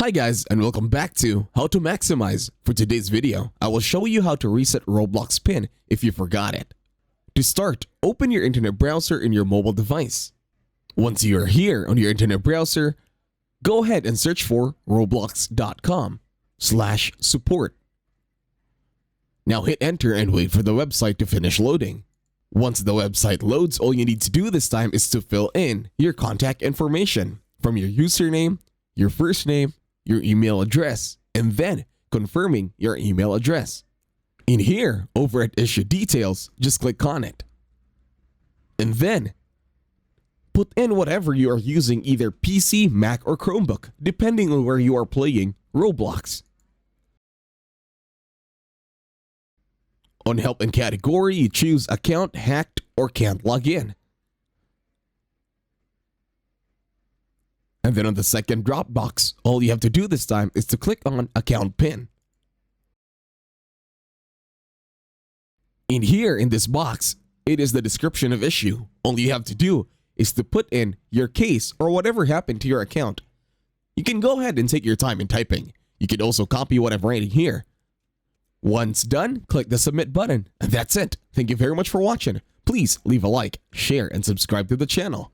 Hi guys, and welcome back to How to Maximize. For today's video, I will show you how to reset Roblox PIN if you forgot it. To start, open your internet browser in your mobile device. Once you are here on your internet browser, go ahead and search for roblox.com/support. Now hit enter and wait for the website to finish loading. Once the website loads, all you need to do this time is to fill in your contact information from your username, your first name, your email address, and then confirming your email address. In here, over at Issue Details, just click on it. And then, put in whatever you are using, either PC, Mac, or Chromebook, depending on where you are playing Roblox. On Help and Category, you choose Account Hacked or Can't Log In. And then on the second drop box, all you have to do this time is to click on Account PIN. In here, in this box, it is the description of issue. All you have to do is to put in your case or whatever happened to your account. You can go ahead and take your time in typing. You can also copy what I'm writing here. Once done, click the submit button, and that's it. Thank you very much for watching. Please leave a like, share, and subscribe to the channel.